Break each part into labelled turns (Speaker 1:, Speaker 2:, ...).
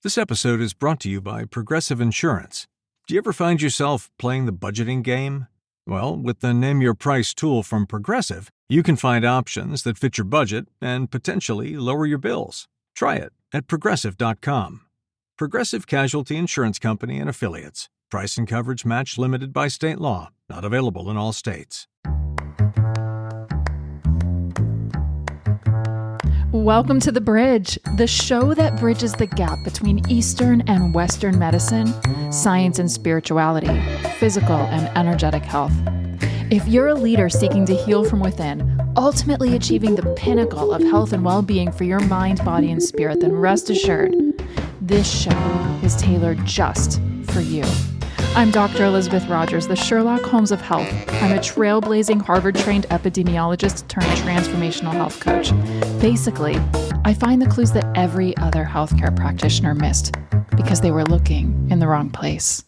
Speaker 1: This episode is brought to you by Progressive Insurance. Do you ever find yourself playing the budgeting game? Well, with the Name Your Price tool from Progressive, you can find options that fit your budget and potentially lower your bills. Try it at Progressive.com. Progressive Casualty Insurance Company and Affiliates. Price and coverage match limited by state law. Not available in all states.
Speaker 2: Welcome to The Bridge, the show that bridges the gap between Eastern and Western medicine, science and spirituality, physical and energetic health. If you're a leader seeking to heal from within, ultimately achieving the pinnacle of health and well-being for your mind, body, and spirit, then rest assured, this show is tailored just for you. I'm Dr. Elizabeth Rogers, the Sherlock Holmes of health. I'm a trailblazing Harvard-trained epidemiologist turned transformational health coach. Basically, I find the clues that every other healthcare practitioner missed because they were looking in the wrong place.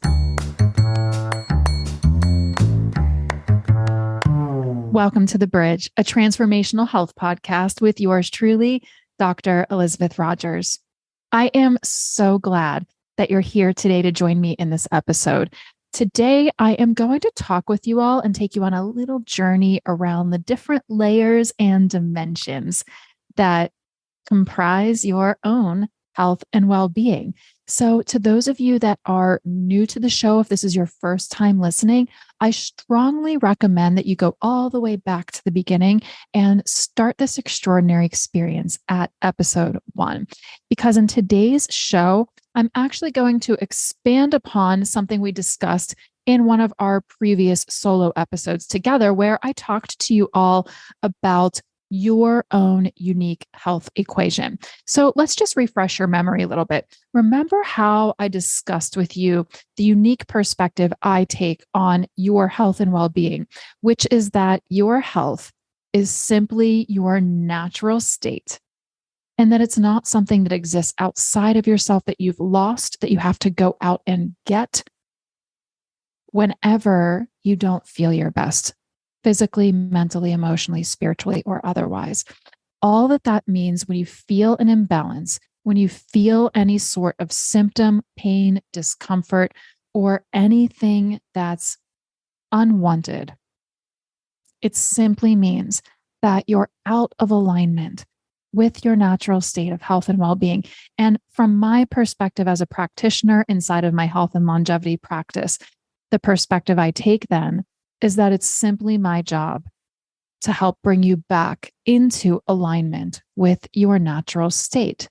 Speaker 2: Welcome to The Bridge, a transformational health podcast with yours truly, Dr. Elizabeth Rogers. I am so glad that you're here today to join me in this episode. Today, I am going to talk with you all and take you on a little journey around the different layers and dimensions that comprise your own health and well-being. So to those of you that are new to the show, if this is your first time listening, I strongly recommend that you go all the way back to the beginning and start this extraordinary experience at episode 1. Because in today's show, I'm actually going to expand upon something we discussed in one of our previous solo episodes together, where I talked to you all about your own unique health equation. So let's just refresh your memory a little bit. Remember how I discussed with you the unique perspective I take on your health and well-being, which is that your health is simply your natural state, and that it's not something that exists outside of yourself that you've lost, that you have to go out and get whenever you don't feel your best. Physically, mentally, emotionally, spiritually, or otherwise. All that means when you feel an imbalance, when you feel any sort of symptom, pain, discomfort, or anything that's unwanted, it simply means that you're out of alignment with your natural state of health and well-being. And from my perspective as a practitioner inside of my health and longevity practice, the perspective I take then is that it's simply my job to help bring you back into alignment with your natural state.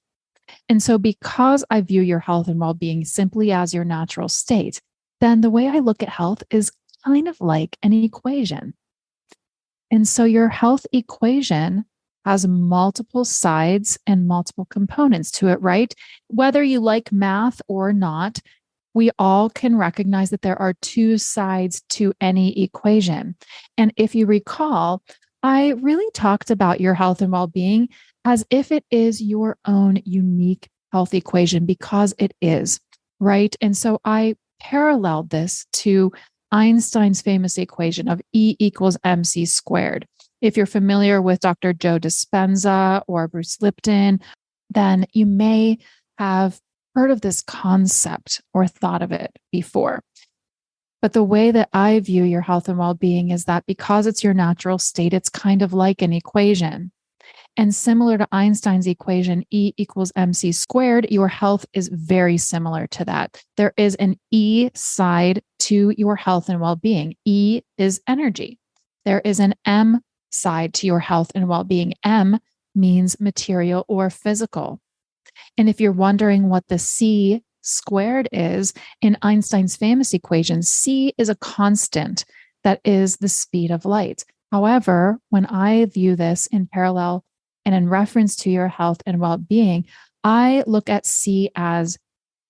Speaker 2: And so because I view your health and well-being simply as your natural state, then the way I look at health is kind of like an equation. And so your health equation has multiple sides and multiple components to it, right? Whether you like math or not, we all can recognize that there are two sides to any equation. And if you recall, I really talked about your health and well-being as if it is your own unique health equation, because it is, right? And so I paralleled this to Einstein's famous equation of E equals mc squared. If you're familiar with Dr. Joe Dispenza or Bruce Lipton, then you may have heard of this concept or thought of it before. But the way that I view your health and well-being is that because it's your natural state, it's kind of like an equation. And similar to Einstein's equation, E equals mc squared, your health is very similar to that. There is an E side to your health and well-being. E is energy. There is an M side to your health and well-being. M means material or physical. And if you're wondering what the C squared is, in Einstein's famous equation, C is a constant that is the speed of light. However, when I view this in parallel and in reference to your health and well-being, I look at C as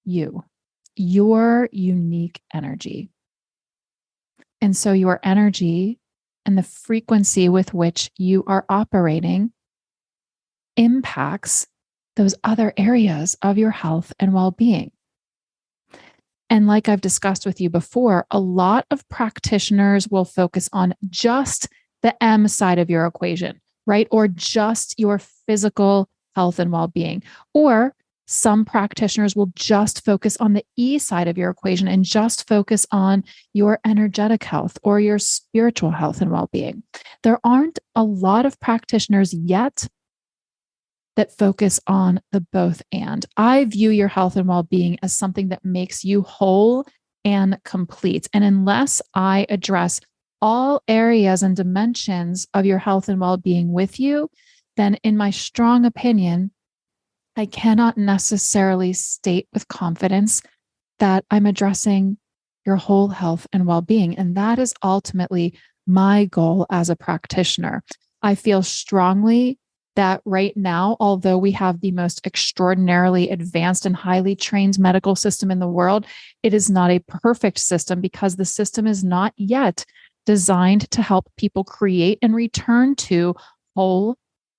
Speaker 2: you, your unique energy. And so your energy and the frequency with which you are operating impacts those other areas of your health and well-being. And like I've discussed with you before, a lot of practitioners will focus on just the M side of your equation, right? Or just your physical health and well-being. Or Some practitioners will just focus on the E side of your equation and just focus on your energetic health or your spiritual health and well-being. There aren't a lot of practitioners yet that focus on the both and. I view your health and well-being as something that makes you whole and complete. And unless I address all areas and dimensions of your health and well-being with you, then in my strong opinion, I cannot necessarily state with confidence that I'm addressing your whole health and well-being. And that is ultimately my goal as a practitioner. I feel strongly that right now, although we have the most extraordinarily advanced and highly trained medical system in the world, it is not a perfect system because the system is not yet designed to help people create and return to whole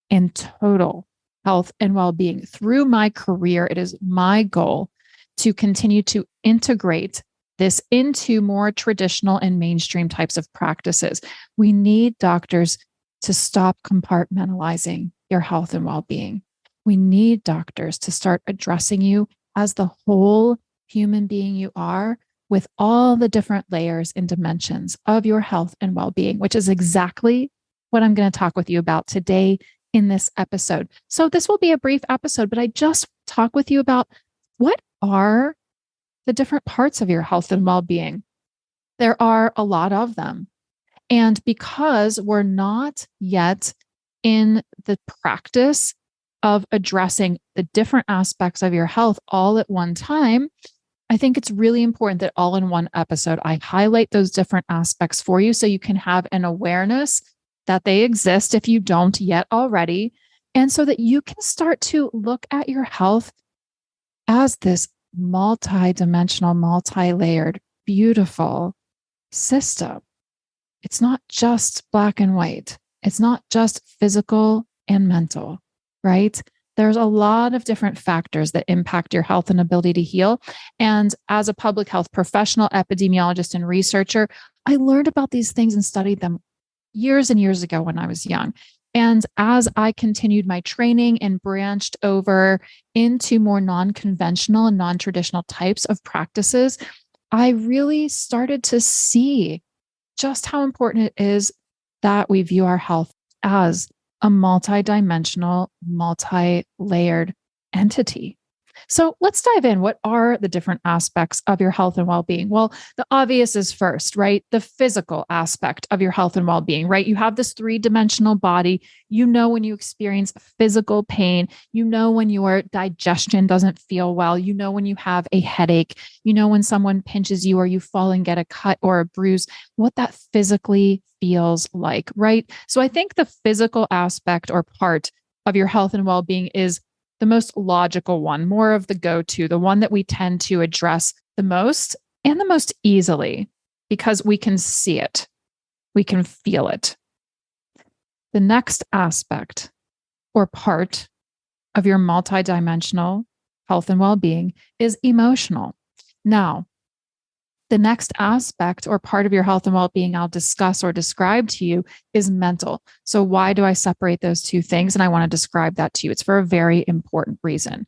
Speaker 2: and total health and well-being. Through my career, it is my goal to continue to integrate this into more traditional and mainstream types of practices. We need doctors to stop compartmentalizing your health and well-being. We need doctors to start addressing you as the whole human being you are, with all the different layers and dimensions of your health and well-being, which is exactly what I'm going to talk with you about today in this episode. So this will be a brief episode, but I just talk with you about what are the different parts of your health and well-being. There are a lot of them. And because we're not yet in the practice of addressing the different aspects of your health all at one time, I think it's really important that all in one episode, I highlight those different aspects for you so you can have an awareness that they exist if you don't yet already, and so that you can start to look at your health as this multi-dimensional, multi-layered, beautiful system. It's not just black and white. It's not just physical and mental, right? There's a lot of different factors that impact your health and ability to heal. And as a public health professional, epidemiologist, and researcher, I learned about these things and studied them years and years ago when I was young. And as I continued my training and branched over into more non-conventional and non-traditional types of practices, I really started to see just how important it is that we view our health as a multi-dimensional, multi-layered entity. So let's dive in. What are the different aspects of your health and well-being? Well, the obvious is first, right? The physical aspect of your health and well-being, right? You have this three-dimensional body. You know when you experience physical pain. You know when your digestion doesn't feel well. You know when you have a headache. You know when someone pinches you or you fall and get a cut or a bruise, what that physically feels like, right? So I think the physical aspect or part of your health and well-being is the most logical one, more of the go-to, the one that we tend to address the most and the most easily because we can see it. We can feel it. The next aspect or part of your multidimensional health and well-being is emotional. Now, the next aspect or part of your health and well-being I'll discuss or describe to you is mental. So why do I separate those two things? And I want to describe that to you. It's for a very important reason.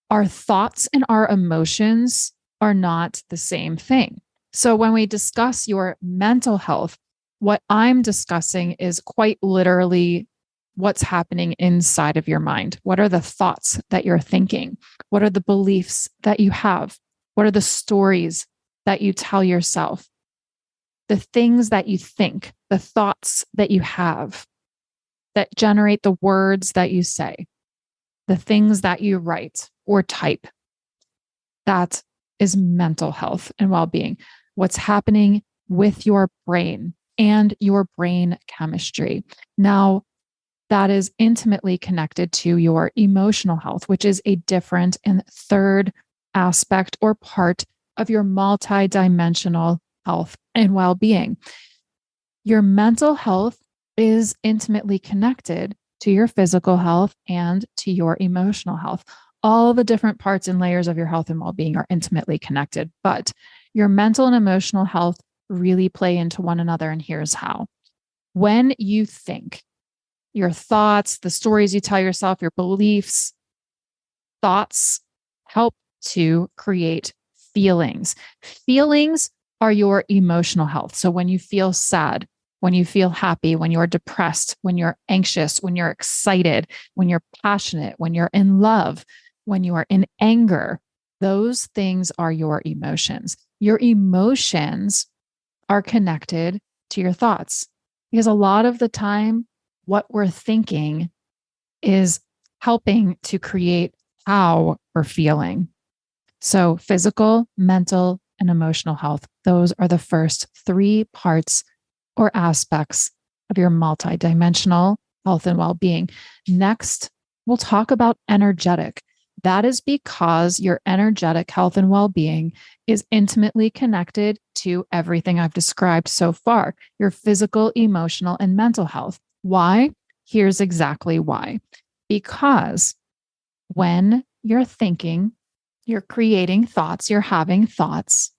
Speaker 2: Our thoughts and our emotions are not the same thing. So when we discuss your mental health, what I'm discussing is quite literally what's happening inside of your mind. What are the thoughts that you're thinking? What are the beliefs that you have? What are the stories that you tell yourself, the things that you think, the thoughts that you have that generate the words that you say, the things that you write or type? That is mental health and well-being. What's happening with your brain and your brain chemistry. Now, that is intimately connected to your emotional health, which is a different and third aspect or part of your multidimensional health and well-being. Your mental health is intimately connected to your physical health and to your emotional health. All the different parts and layers of your health and well-being are intimately connected, but your mental and emotional health really play into one another. And here's how. When you think, your thoughts, the stories you tell yourself, your beliefs, thoughts help to create feelings. Feelings are your emotional health. So when you feel sad, when you feel happy, when you're depressed, when you're anxious, when you're excited, when you're passionate, when you're in love, when you are in anger, those things are your emotions. Your emotions are connected to your thoughts because a lot of the time, what we're thinking is helping to create how we're feeling. So, physical, mental, and emotional health, those are the first three parts or aspects of your multidimensional health and well-being. Next, we'll talk about energetic. That is because your energetic health and well-being is intimately connected to everything I've described so far, your physical, emotional, and mental health. Why? Here's exactly why. Because when you're thinking, you're creating thoughts, you're having thoughts,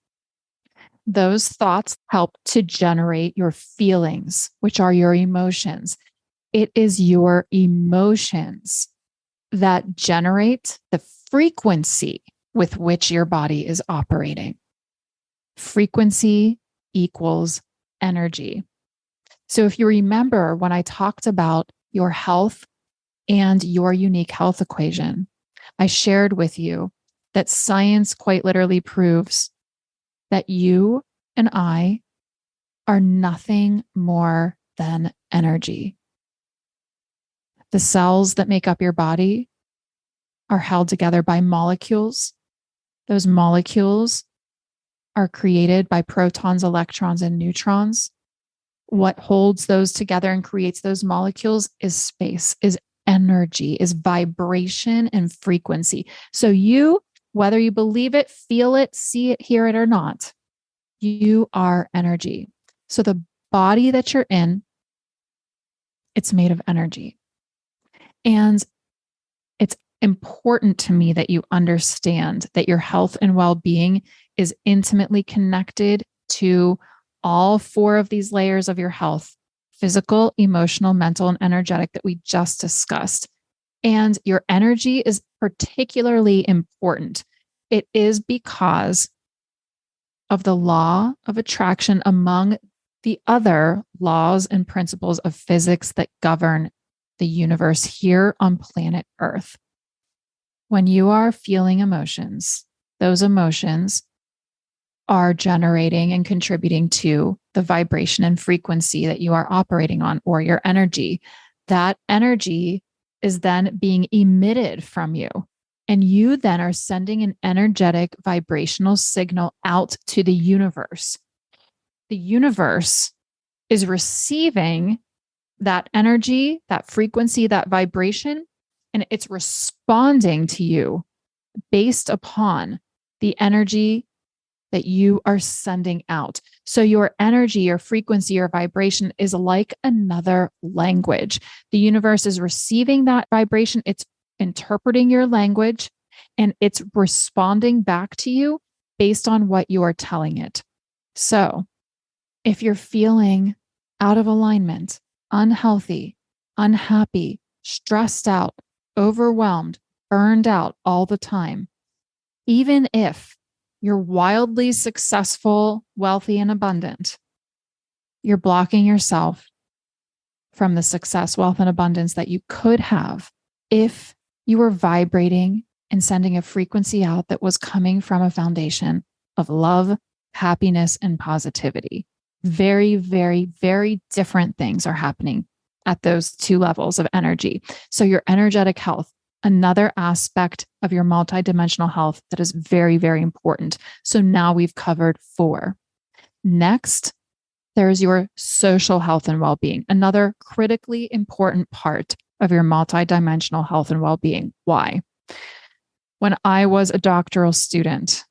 Speaker 2: those thoughts help to generate your feelings, which are your emotions. It is your emotions that generate the frequency with which your body is operating. Frequency equals energy. So if you remember when I talked about your health and your unique health equation, I shared with you that science quite literally proves that you and I are nothing more than energy. The cells that make up your body are held together by molecules. Those molecules are created by protons, electrons, and neutrons. What holds those together and creates those molecules is space, is energy, is vibration and frequency. So you, whether you believe it, feel it, see it, hear it, or not, you are energy. So the body that you're in, it's made of energy. And it's important to me that you understand that your health and well-being is intimately connected to all four of these layers of your health: physical, emotional, mental, and energetic that we just discussed. And your energy is particularly important. It is because of the law of attraction among the other laws and principles of physics that govern the universe here on planet Earth. When you are feeling emotions, those emotions are generating and contributing to the vibration and frequency that you are operating on, or your energy. That energy is then being emitted from you. And you then are sending an energetic vibrational signal out to the universe. The universe is receiving that energy, that frequency, that vibration, and it's responding to you based upon the energy that you are sending out. So your energy, your frequency, your vibration is like another language. The universe is receiving that vibration. It's interpreting your language, and it's responding back to you based on what you are telling it. So if you're feeling out of alignment, unhealthy, unhappy, stressed out, overwhelmed, burned out all the time, even if you're wildly successful, wealthy, and abundant, you're blocking yourself from the success, wealth, and abundance that you could have if you were vibrating and sending a frequency out that was coming from a foundation of love, happiness, and positivity. Very, very, very different things are happening at those two levels of energy. So your energetic health, another aspect of your multidimensional health that is very, very important. So now we've covered 4. Next, there's your social health and well-being, another critically important part of your multidimensional health and well-being. Why? When I was a doctoral student,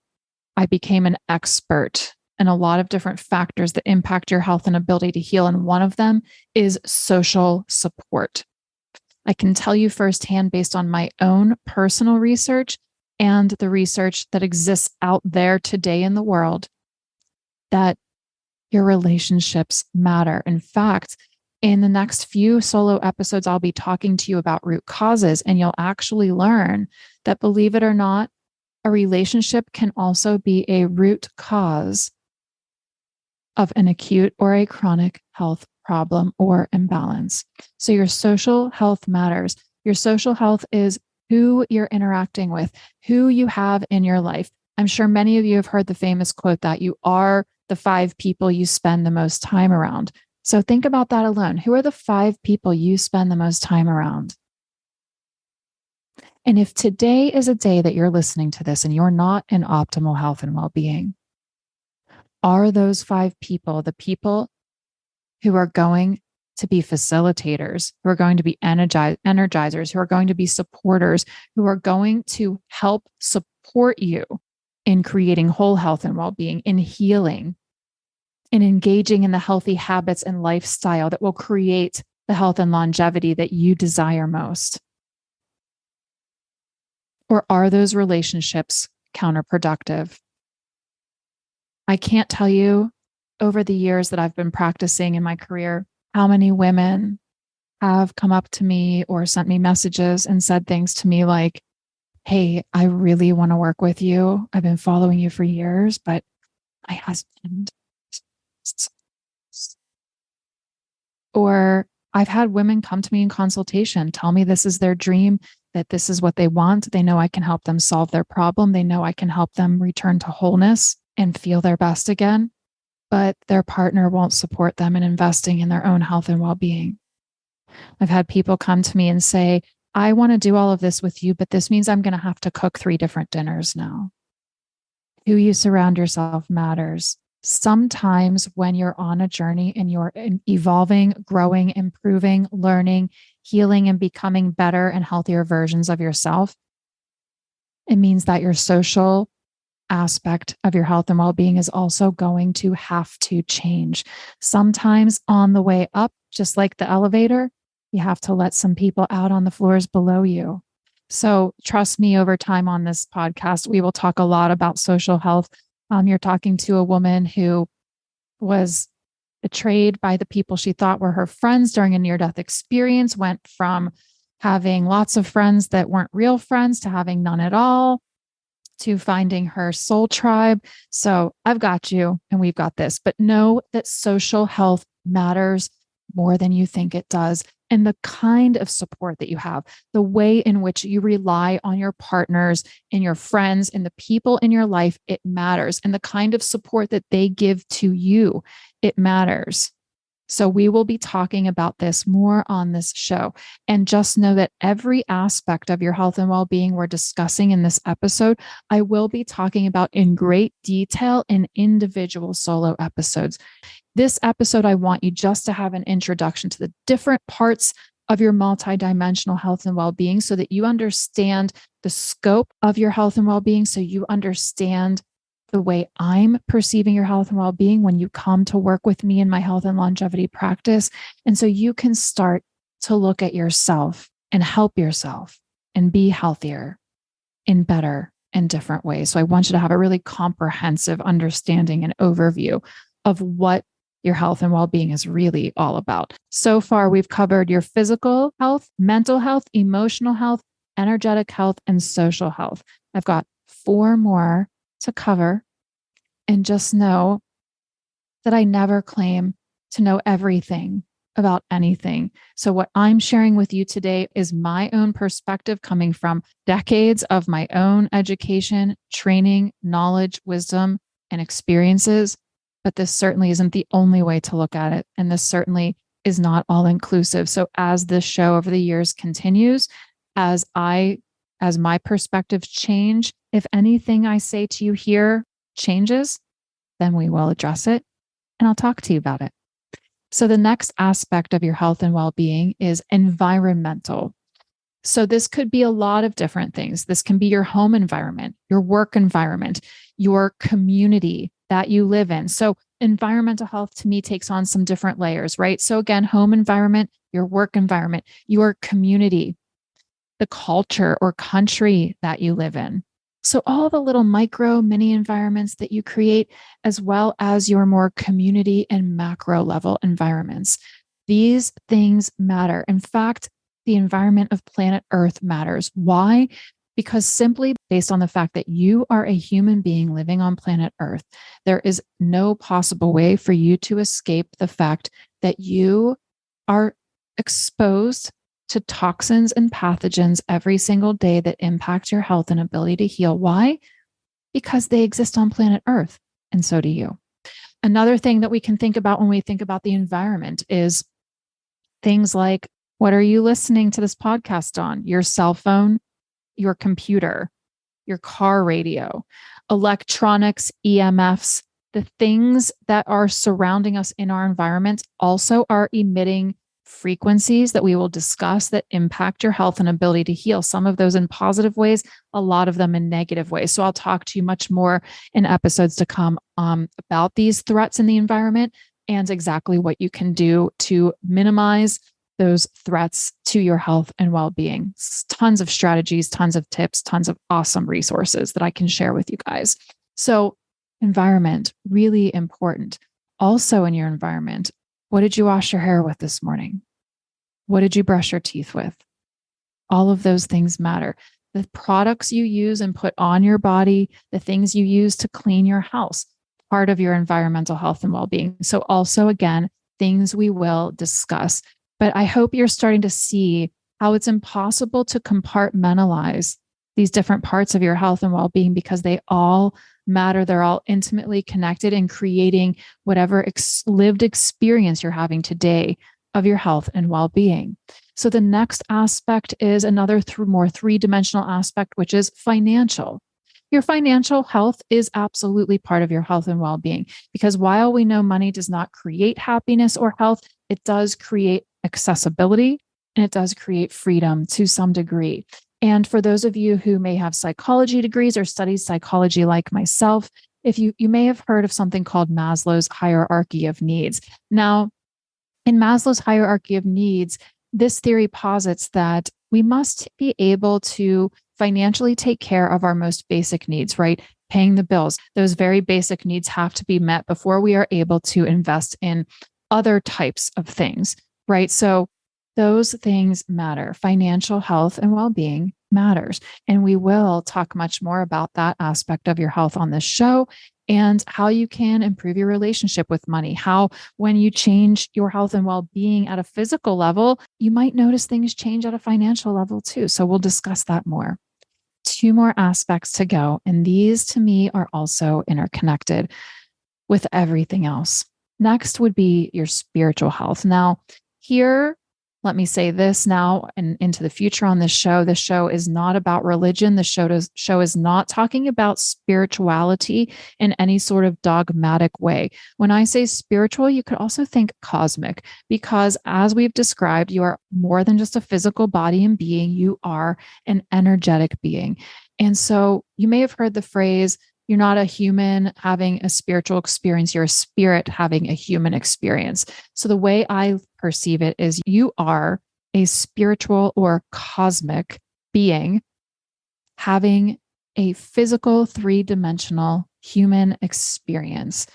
Speaker 2: I became an expert in a lot of different factors that impact your health and ability to heal. And one of them is social support. I can tell you firsthand, based on my own personal research and the research that exists out there today in the world, that your relationships matter. In fact, in the next few solo episodes, I'll be talking to you about root causes, and you'll actually learn that, believe it or not, a relationship can also be a root cause of an acute or a chronic health problem or imbalance. So your social health matters. Your social health is who you're interacting with, who you have in your life. I'm sure many of you have heard the famous quote that you are the 5 people you spend the most time around. So think about that alone. Who are the 5 people you spend the most time around? And if today is a day that you're listening to this and you're not in optimal health and well-being, are those 5 people the people who are going to be facilitators, who are going to be energizers, who are going to be supporters, who are going to help support you in creating whole health and well-being, in healing, in engaging in the healthy habits and lifestyle that will create the health and longevity that you desire most? Or are those relationships counterproductive? I can't tell you over the years that I've been practicing in my career how many women have come up to me or sent me messages and said things to me like, hey, I really want to work with you. I've been following you for years, but my husband. Or I've had women come to me in consultation, tell me this is their dream, that this is what they want. They know I can help them solve their problem. They know I can help them return to wholeness and feel their best again, but their partner won't support them in investing in their own health and well-being. I've had people come to me and say, I want to do all of this with you, but this means I'm going to have to cook 3 different dinners now. Who you surround yourself matters. Sometimes when you're on a journey and you're evolving, growing, improving, learning, healing, and becoming better and healthier versions of yourself, it means that your social aspect of your health and well-being is also going to have to change. Sometimes on the way up, just like the elevator, you have to let some people out on the floors below you. So trust me, over time on this podcast, we will talk a lot about social health. You're talking to a woman who was betrayed by the people she thought were her friends during a near-death experience, went from having lots of friends that weren't real friends to having none at all, to finding her soul tribe. So I've got you and we've got this, but know that social health matters more than you think it does. And the kind of support that you have, the way in which you rely on your partners and your friends and the people in your life, it matters. And the kind of support that they give to you, it matters. So we will be talking about this more on this show. And just know that every aspect of your health and well-being we're discussing in this episode, I will be talking about in great detail in individual solo episodes. This episode, I want you just to have an introduction to the different parts of your multidimensional health and well-being so that you understand the scope of your health and well-being, so you understand the way I'm perceiving your health and well-being when you come to work with me in my health and longevity practice. And so you can start to look at yourself and help yourself and be healthier in better and different ways. So I want you to have a really comprehensive understanding and overview of what your health and well-being is really all about. So far, we've covered your physical health, mental health, emotional health, energetic health, and social health. I've got 4 more to cover. And just know that I never claim to know everything about anything. So what I'm sharing with you today is my own perspective coming from decades of my own education, training, knowledge, wisdom, and experiences. But this certainly isn't the only way to look at it. And this certainly is not all inclusive. So as this show over the years continues, as my perspectives change, if anything I say to you here changes, then we will address it and I'll talk to you about it. So the next aspect of your health and well-being is environmental. So this could be a lot of different things. This can be your home environment, your work environment, your community that you live in. So environmental health to me takes on some different layers, right? So again, home environment, your work environment, your community, the culture or country that you live in. So all the little micro mini environments that you create, as well as your more community and macro level environments. These things matter. In fact, the environment of planet Earth matters. Why? Because simply based on the fact that you are a human being living on planet Earth, there is no possible way for you to escape the fact that you are exposed to toxins and pathogens every single day that impact your health and ability to heal. Why? Because they exist on planet Earth, and so do you. Another thing that we can think about when we think about the environment is things like, what are you listening to this podcast on? Your cell phone, your computer, your car radio, electronics, EMFs, the things that are surrounding us in our environment also are emitting frequencies that we will discuss that impact your health and ability to heal. Some of those in positive ways, a lot of them in negative ways. So I'll talk to you much more in episodes to come about these threats in the environment and exactly what you can do to minimize those threats to your health and well-being. Tons of strategies, tons of tips, tons of awesome resources that I can share with you guys. So environment, really important. Also in your environment, what did you wash your hair with this morning? What did you brush your teeth with? All of those things matter. The products you use and put on your body, the things you use to clean your house, part of your environmental health and well-being. So also, again, things we will discuss. But I hope you're starting to see how it's impossible to compartmentalize these different parts of your health and well-being because they all matter. They're all intimately connected in creating whatever lived experience you're having today of your health and well-being. So the next aspect is another more three-dimensional aspect, which is financial. Your financial health is absolutely part of your health and well-being because while we know money does not create happiness or health, it does create accessibility and it does create freedom to some degree. And for those of you who may have psychology degrees or study psychology like myself, if you may have heard of something called Maslow's hierarchy of needs. Now, in Maslow's hierarchy of needs, this theory posits that we must be able to financially take care of our most basic needs, right? Paying the bills. Those very basic needs have to be met before we are able to invest in other types of things, right? So those things matter. Financial health and well-being matters. And we will talk much more about that aspect of your health on this show and how you can improve your relationship with money. How, when you change your health and well-being at a physical level, you might notice things change at a financial level too. So we'll discuss that more. 2 more aspects to go. And these to me are also interconnected with everything else. Next would be your spiritual health. Now, here, let me say this now and into the future on this show. This show is not about religion. The show is not talking about spirituality in any sort of dogmatic way. When I say spiritual, you could also think cosmic, because as we've described, you are more than just a physical body and being. You are an energetic being. And so you may have heard the phrase, you're not a human having a spiritual experience, you're a spirit having a human experience. So the way I perceive it is you are a spiritual or cosmic being having a physical 3-dimensional human experience.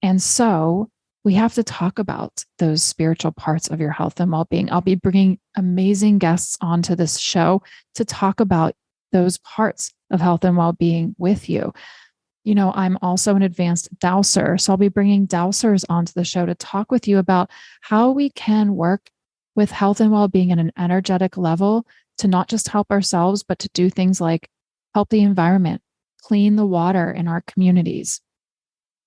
Speaker 2: And so we have to talk about those spiritual parts of your health and well-being. I'll be bringing amazing guests onto this show to talk about those parts of health and well-being with you. You know, I'm also an advanced dowser, so I'll be bringing dowsers onto the show to talk with you about how we can work with health and well-being at an energetic level to not just help ourselves, but to do things like help the environment, clean the water in our communities.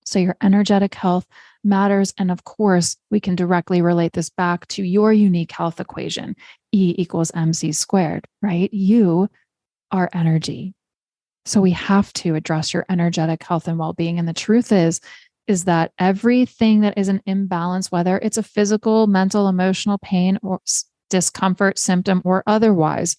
Speaker 2: So your energetic health matters. And of course, we can directly relate this back to your unique health equation, E equals MC squared, right? You are energy. So we have to address your energetic health and well-being. And the truth is that everything that is an imbalance, whether it's a physical, mental, emotional pain or discomfort, symptom, or otherwise,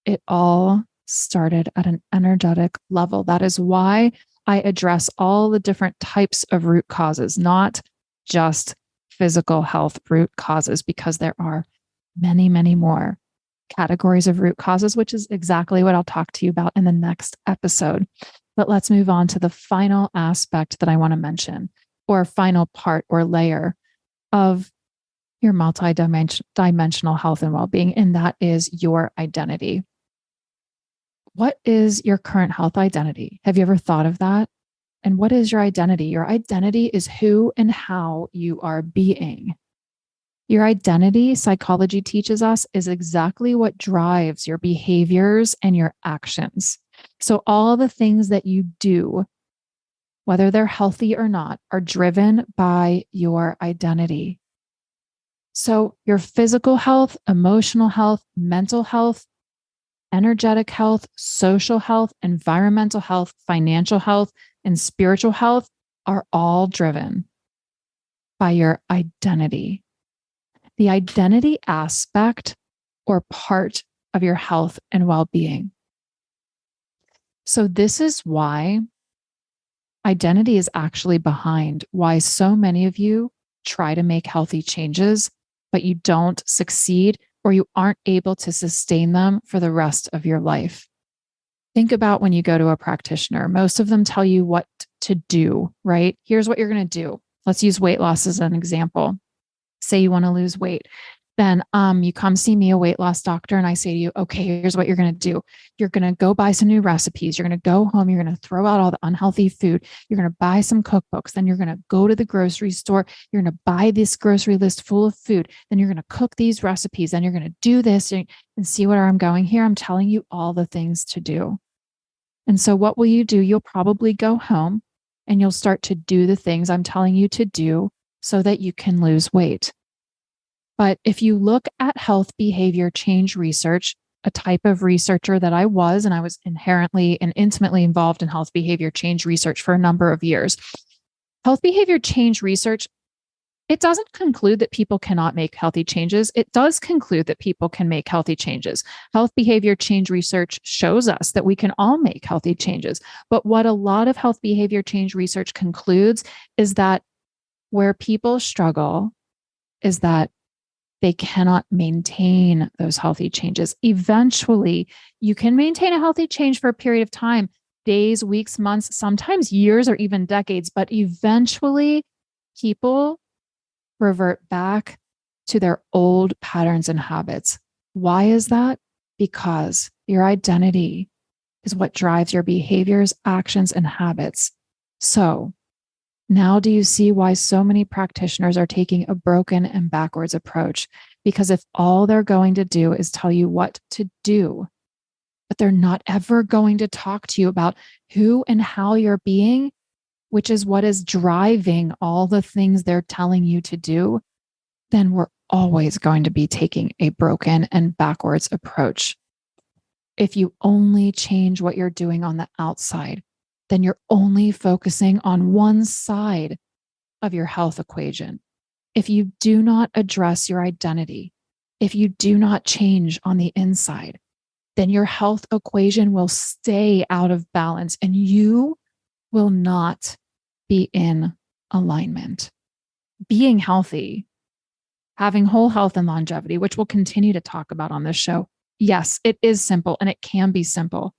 Speaker 2: it all started at an energetic level. That is why I address all the different types of root causes, not just physical health root causes, because there are many, many more categories of root causes, which is exactly what I'll talk to you about in the next episode. But let's move on to the final aspect that I want to mention, or final part or layer of your multidimensional health and well-being, and that is your identity. What is your current health identity? Have you ever thought of that? And what is your identity? Your identity is who and how you are being. Your identity, psychology teaches us, is exactly what drives your behaviors and your actions. So all the things that you do, whether they're healthy or not, are driven by your identity. So your physical health, emotional health, mental health, energetic health, social health, environmental health, financial health, and spiritual health are all driven by your identity. The identity aspect or part of your health and well-being. So this is why identity is actually behind why so many of you try to make healthy changes, but you don't succeed or you aren't able to sustain them for the rest of your life. Think about when you go to a practitioner. Most of them tell you what to do, right? Here's what you're going to do. Let's use weight loss as an example. Say you want to lose weight. Then you come see me, a weight loss doctor, and I say to you, okay, here's what you're going to do. You're going to go buy some new recipes. You're going to go home. You're going to throw out all the unhealthy food. You're going to buy some cookbooks. Then you're going to go to the grocery store. You're going to buy this grocery list full of food. Then you're going to cook these recipes. Then you're going to do this and see where I'm going here. I'm telling you all the things to do. And so what will you do? You'll probably go home and you'll start to do the things I'm telling you to do so that you can lose weight. But if you look at health behavior change research, a type of researcher that I was, and I was inherently and intimately involved in health behavior change research for a number of years. Health behavior change research, it doesn't conclude that people cannot make healthy changes. It does conclude that people can make healthy changes. Health behavior change research shows us that we can all make healthy changes. But what a lot of health behavior change research concludes is that where people struggle is that they cannot maintain those healthy changes. Eventually, you can maintain a healthy change for a period of time, days, weeks, months, sometimes years, or even decades. But eventually, people revert back to their old patterns and habits. Why is that? Because your identity is what drives your behaviors, actions, and habits. So, now do you see why so many practitioners are taking a broken and backwards approach? Because if all they're going to do is tell you what to do, but they're not ever going to talk to you about who and how you're being, which is what is driving all the things they're telling you to do, then we're always going to be taking a broken and backwards approach. If you only change what you're doing on the outside, then you're only focusing on one side of your health equation. If you do not address your identity, if you do not change on the inside, then your health equation will stay out of balance and you will not be in alignment. Being healthy, having whole health and longevity, which we'll continue to talk about on this show. Yes, it is simple and it can be simple.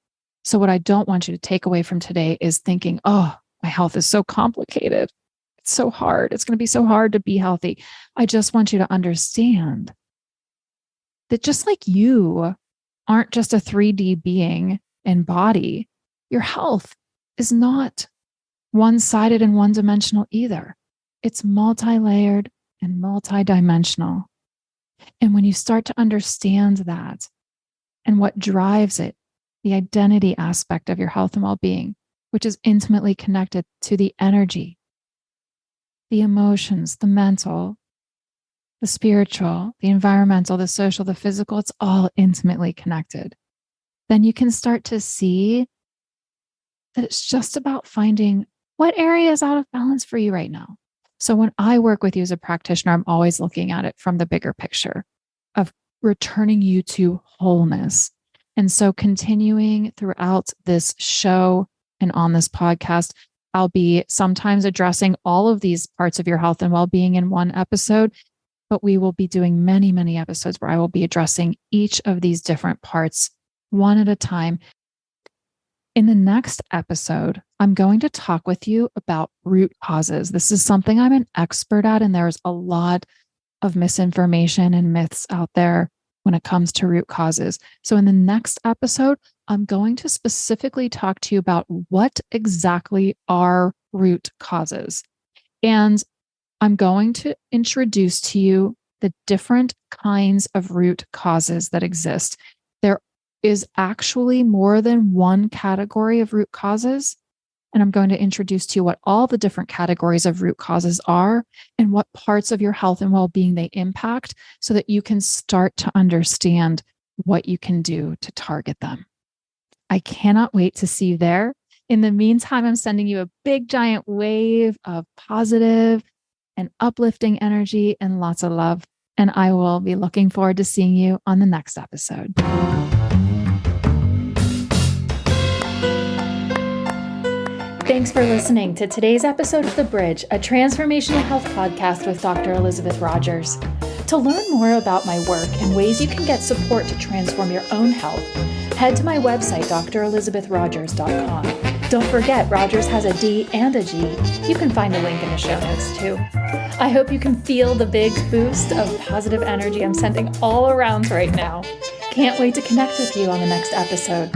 Speaker 2: So what I don't want you to take away from today is thinking, oh, my health is so complicated. It's so hard. It's going to be so hard to be healthy. I just want you to understand that just like you aren't just a 3D being and body, your health is not one-sided and one-dimensional either. It's multi-layered and multi-dimensional. And when you start to understand that and what drives it, the identity aspect of your health and well-being, which is intimately connected to the energy, the emotions, the mental, the spiritual, the environmental, the social, the physical, it's all intimately connected. Then you can start to see that it's just about finding what area is out of balance for you right now. So when I work with you as a practitioner, I'm always looking at it from the bigger picture of returning you to wholeness. And so continuing throughout this show and on this podcast, I'll be sometimes addressing all of these parts of your health and well-being in one episode, but we will be doing many, many episodes where I will be addressing each of these different parts one at a time. In the next episode, I'm going to talk with you about root causes. This is something I'm an expert at, and there's a lot of misinformation and myths out there when it comes to root causes. So in the next episode, I'm going to specifically talk to you about what exactly are root causes. And I'm going to introduce to you the different kinds of root causes that exist. There is actually more than one category of root causes. And I'm going to introduce to you what all the different categories of root causes are and what parts of your health and well-being they impact so that you can start to understand what you can do to target them. I cannot wait to see you there. In the meantime, I'm sending you a big giant wave of positive and uplifting energy and lots of love. And I will be looking forward to seeing you on the next episode. Thanks for listening to today's episode of The Bridge, a transformational health podcast with Dr. Elizabeth Rogers. To learn more about my work and ways you can get support to transform your own health, head to my website, drelizabethrogers.com. Don't forget, Rogers has a D and a G. You can find a link in the show notes too. I hope you can feel the big boost of positive energy I'm sending all around right now. Can't wait to connect with you on the next episode.